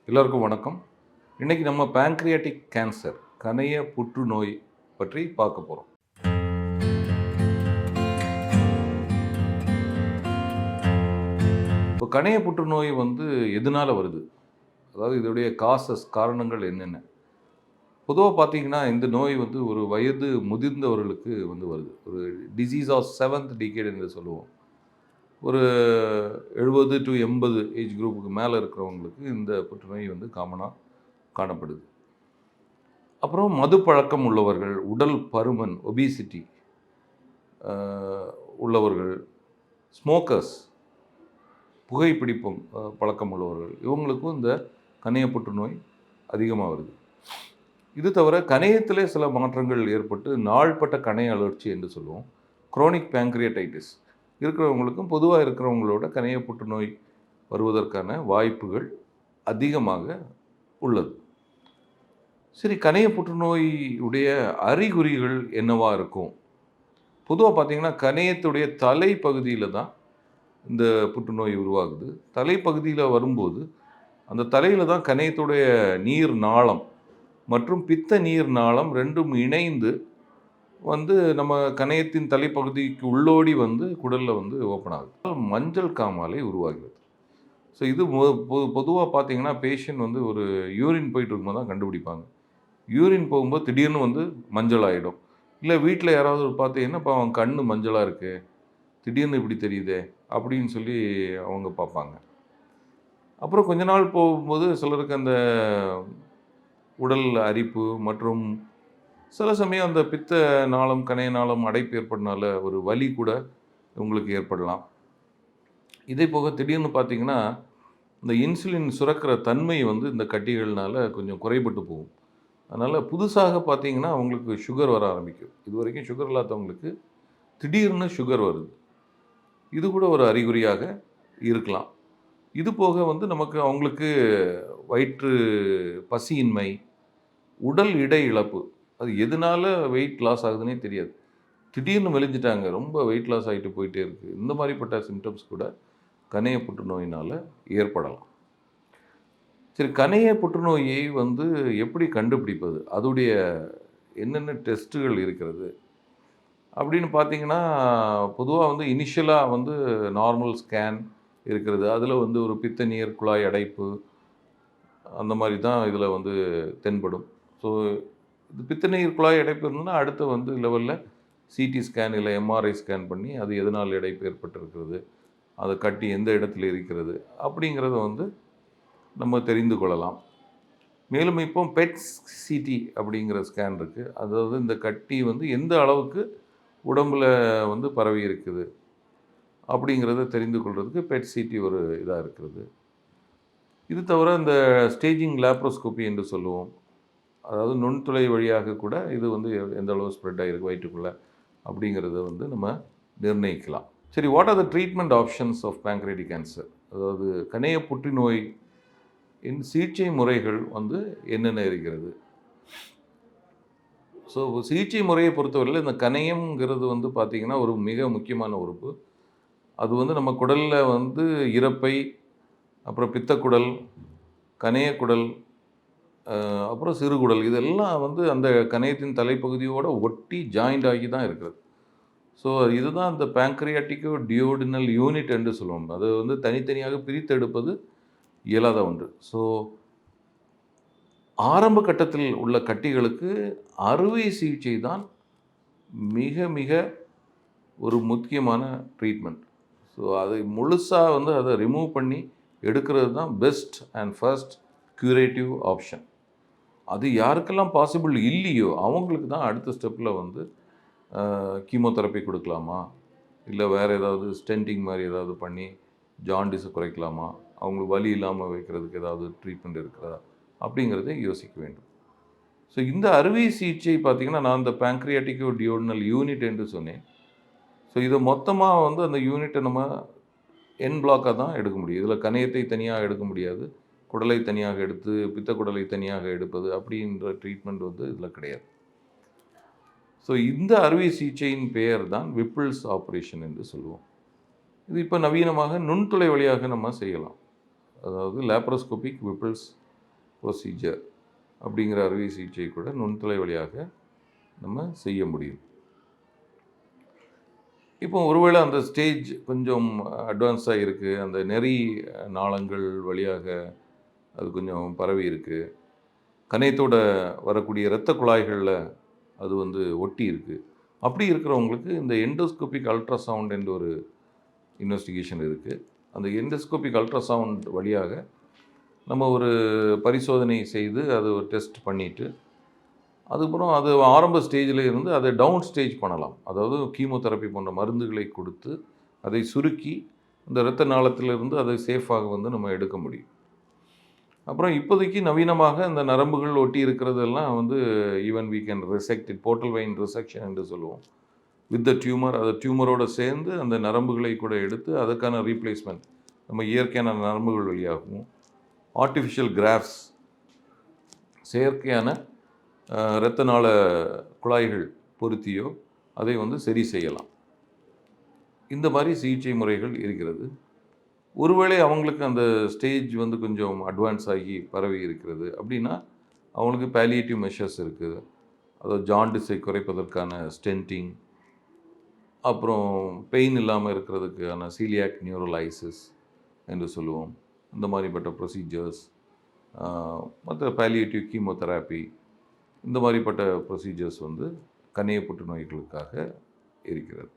எல்லோருக்கும் வணக்கம். இன்றைக்கி நம்ம பேங்க்ரியாட்டிக் கேன்சர், கணைய புற்றுநோய் பற்றி பார்க்க போகிறோம். இப்போ கணைய புற்றுநோய் எதனால் வருது? அதாவது இதோடைய காரணங்கள் என்னென்ன? பொதுவாக பார்த்தீங்கன்னா இந்த நோய் ஒரு வயது முதிர்ந்தவர்களுக்கு வருது. ஒரு டிசீஸ் ஆஃப் 7th டிகேட் என்று சொல்லுவோம். ஒரு 70 to 80 ஏஜ் குரூப்புக்கு மேலே இருக்கிறவங்களுக்கு இந்த புற்றுநோய் காமனாக காணப்படுது. அப்புறம் மது பழக்கம் உள்ளவர்கள், உடல் பருமன், ஒபிசிட்டி உள்ளவர்கள், ஸ்மோக்கர்ஸ், புகைப்பிடிப்பும் பழக்கம் உள்ளவர்கள், இவங்களுக்கும் இந்த கணைய புற்றுநோய் அதிகமாக வருது. இது தவிர கணையத்திலே சில மாற்றங்கள் ஏற்பட்டு நாள்பட்ட கணைய அழற்சி என்று சொல்லுவோம். குரோனிக் பேங்க்ரியடைட்டிஸ் இருக்கிறவங்களுக்கும் பொதுவாக இருக்கிறவங்களோட கணைய புற்றுநோய் வருவதற்கான வாய்ப்புகள் அதிகமாக உள்ளது. சரி, கணைய புற்றுநோய் உடைய அறிகுறிகள் என்னவா இருக்கும்? பொதுவாக பார்த்தீங்கன்னா கணையத்துடைய தலைப்பகுதியில் தான் இந்த புற்றுநோய் உருவாகுது. தலைப்பகுதியில் வரும்போது அந்த தலையில் தான் கணையத்துடைய நீர் நாளம் மற்றும் பித்த நீர் நாளம் ரெண்டும் இணைந்து நம்ம கணையத்தின் தலைப்பகுதிக்கு உள்ளோடி குடலில் ஓப்பன் ஆகுது. மஞ்சள் காமாலை உருவாகிறது. ஸோ இது பொதுவாக பார்த்தீங்கன்னா பேஷண்ட் ஒரு யூரின் போயிட்டு இருக்கும்போது தான் கண்டுபிடிப்பாங்க. யூரின் போகும்போது திடீர்னு மஞ்சள் ஆகிடும். இல்லை வீட்டில் யாராவது பார்த்தீங்கன்னா இப்போ அவன் கண் மஞ்சளாக இருக்குது, திடீர்னு இப்படி தெரியுதே அப்படின்னு சொல்லி அவங்க பார்ப்பாங்க. அப்புறம் கொஞ்ச நாள் போகும்போது சிலருக்கு அந்த உடல் அரிப்பு மற்றும் சில சமயம் அந்த பித்த நாளம், கணைய நாளம் அடைப்பு ஏற்படனால ஒரு வலி கூட உங்களுக்கு ஏற்படலாம். இதே போக திடீர்னு பார்த்தீங்கன்னா இந்த இன்சுலின் சுரக்கிற தன்மை இந்த கட்டிகள்னால கொஞ்சம் குறைபட்டு போகும். அதனால் புதுசாக பார்த்தீங்கன்னா அவங்களுக்கு சுகர் வர ஆரம்பிக்கும். இது வரைக்கும் சுகர் இல்லாதவங்களுக்கு திடீர்னு சுகர் வருது. இது கூட ஒரு அறிகுறியாக இருக்கலாம். இது போக நமக்கு அவங்களுக்கு வயிற்று பசியின்மை, உடல் எடை இழப்பு, அது எதனால வெயிட் லாஸ் ஆகுதுன்னே தெரியாது. திடீர்னு மெலிஞ்சிட்டாங்க, ரொம்ப வெயிட் லாஸ் ஆகிட்டு போயிட்டே இருக்குது. இந்த மாதிரிப்பட்ட சிம்டம்ஸ் கூட கணைய புற்றுநோயினால் ஏற்படலாம். சரி, கணைய புற்றுநோயை எப்படி கண்டுபிடிப்பது? அதோடைய என்னென்ன டெஸ்ட்டுகள் இருக்கிறது அப்படின்னு பார்த்தீங்கன்னா, பொதுவாக இனிஷியலாக நார்மல் ஸ்கேன் இருக்கிறது. அதில் ஒரு பித்த நீர் குழாய் அடைப்பு அந்த மாதிரி தான் இதில் தென்படும். ஸோ இது பித்த நீர் குழாய் அடைப்பு இருந்ததுன்னா அடுத்து லெவலில் சிடி ஸ்கேன் இல்லை எம்ஆர்ஐ ஸ்கேன் பண்ணி அது எதனால் அடைப்பு ஏற்பட்டிருக்கிறது, அதை கட்டி எந்த இடத்துல இருக்கிறது அப்படிங்கிறத நம்ம தெரிந்து கொள்ளலாம். மேலும் இப்போ பெட் சிடி அப்படிங்கிற ஸ்கேன் இருக்குது. அதாவது இந்த கட்டி எந்த அளவுக்கு உடம்பில் பரவி இருக்குது அப்படிங்கிறத தெரிந்து கொள்வதுக்கு பெட் சிடி ஒரு இதாக இருக்கிறது. இது தவிர இந்த ஸ்டேஜிங் லேப்ரோஸ்கோப்பி என்று சொல்லுவோம். அதாவது நுண்துளை வழியாக கூட இது எந்த அளவு ஸ்ப்ரெட் ஆகிருக்கு வயிற்றுக்குள்ளே அப்படிங்கிறத நம்ம நிர்ணயிக்கலாம். சரி, what are the treatment options of pancreatic cancer? அதாவது கணைய புற்றுநோய் சிகிச்சை முறைகள் என்னென்ன இருக்கிறது? ஸோ சிகிச்சை முறையை பொறுத்தவரையில் இந்த கணையம்ங்கிறது பார்த்திங்கன்னா ஒரு மிக முக்கியமான உறுப்பு. அது நம்ம குடலில் இரைப்பை, அப்புறம் பித்தக்குடல், கணையக்குடல், அப்புறம் சிறுகுடல், இதெல்லாம் அந்த கணையத்தின் தலைப்பகுதியோடு ஒட்டி ஜாயிண்ட் ஆகி தான் இருக்கிறது. ஸோ இதுதான் இந்த பேங்க்ரியாட்டிக் டியோடினல் யூனிட் என்று சொல்லுவோம். அது தனித்தனியாக பிரித்தெடுப்பது இயலாத ஒன்று. ஸோ ஆரம்ப கட்டத்தில் உள்ள கட்டிகளுக்கு அறுவை சிகிச்சை தான் மிக மிக ஒரு முக்கியமான ட்ரீட்மெண்ட். ஸோ அதை முழுசாக அதை ரிமூவ் பண்ணி எடுக்கிறது தான் best and first curative option. அது யாருக்கெல்லாம் பாசிபிள் இல்லையோ அவங்களுக்கு தான் அடுத்த ஸ்டெப்பில் கீமோதெரப்பி கொடுக்கலாமா, இல்லை வேறு ஏதாவது ஸ்டென்டிங் மாதிரி ஏதாவது பண்ணி ஜாண்டிஸை குறைக்கலாமா, அவங்களுக்கு வலி இல்லாமல் வைக்கிறதுக்கு ஏதாவது ட்ரீட்மெண்ட் இருக்கிறதா அப்படிங்கிறத யோசிக்க வேண்டும். ஸோ இந்த அறுவை சிகிச்சை பார்த்திங்கன்னா நான் இந்த பேங்க்ரியாட்டிக் டியோடினல் யூனிட் என்று சொன்னேன். ஸோ இதை மொத்தமாக அந்த யூனிட்டை நம்ம என் பிளாக்காக தான் எடுக்க முடியும். இதில் கணையத்தை தனியாக எடுக்க முடியாது, குடலை தனியாக எடுத்து பித்தக்குடலை தனியாக எடுப்பது அப்படின்ற ட்ரீட்மெண்ட் இதில் கிடையாது. ஸோ இந்த அறுவை சிகிச்சையின் பெயர் தான் விப்பிள்ஸ் ஆப்ரேஷன் என்று சொல்லுவோம். இது இப்போ நவீனமாக நுண்துளை வழியாக நம்ம செய்யலாம். அதாவது லேப்ரோஸ்கோபிக் விப்பிள்ஸ் ப்ரொசீஜர் அப்படிங்கிற அறுவை சிகிச்சை கூட நுண்துளை வழியாக நம்ம செய்ய முடியும். இப்போ ஒருவேளை அந்த ஸ்டேஜ் கொஞ்சம் அட்வான்ஸாக இருக்குது, அந்த நெறி நாளங்கள் வழியாக அது கொஞ்சம் பரவி இருக்குது, கணையத்தோட வரக்கூடிய இரத்த குழாய்களில் அது வந்து ஒட்டி இருக்குது, அப்படி இருக்கிறவங்களுக்கு இந்த எண்டோஸ்கோபிக் அல்ட்ராசவுண்ட் என்ற ஒரு இன்வெஸ்டிகேஷன் இருக்குது. அந்த எண்டோஸ்கோபிக் அல்ட்ராசவுண்ட் வழியாக நம்ம ஒரு பரிசோதனை செய்து அது ஒரு டெஸ்ட் பண்ணிவிட்டு அதுக்கப்புறம் அது ஆரம்ப ஸ்டேஜில் இருந்து அதை டவுன் ஸ்டேஜ் பண்ணலாம். அதாவது கீமோதெரப்பி போன்ற மருந்துகளை கொடுத்து அதை சுருக்கி இந்த இரத்த நாளத்திலிருந்து அதை சேஃபாக வந்து நம்ம எடுக்க முடியும். அப்புறம் இப்போதைக்கு நவீனமாக இந்த நரம்புகள் ஒட்டி இருக்கிறதெல்லாம் வந்து even we can reject it, portal vein resection என்று சொல்லுவோம். வித் த டியூமர், அதை டியூமரோடு சேர்ந்து அந்த நரம்புகளை கூட எடுத்து அதுக்கான ரீப்ளேஸ்மெண்ட் நம்ம இயற்கையான நரம்புகள் வழியாகவும், ஆர்டிஃபிஷியல் கிராஃப்ட்ஸ் செயற்கையான இரத்த நாள குழாய்கள் பொருத்தியோ அதை வந்து சரி செய்யலாம். இந்த மாதிரி சிகிச்சை முறைகள் இருக்கிறது. ஒருவேளை அவங்களுக்கு அந்த ஸ்டேஜ் வந்து கொஞ்சம் அட்வான்ஸ் ஆகி பரவி இருக்கிறது அப்படின்னா அவங்களுக்கு பேலியேட்டிவ் மெஷர்ஸ் இருக்குது. அதாவது ஜாண்டிஸை குறைப்பதற்கான ஸ்டென்டிங், அப்புறம் பெயின் இல்லாமல் இருக்கிறதுக்கான சீலியாக் நியூரோலைசிஸ் என்று சொல்லுவோம். இந்த மாதிரிப்பட்ட ப்ரொசீஜர்ஸ், மற்ற பேலியேட்டிவ் கீமோதெராப்பி, இந்த மாதிரிப்பட்ட ப்ரொசீஜர்ஸ் வந்து கணைய புற்றுநோய்களுக்காக இருக்கிறது.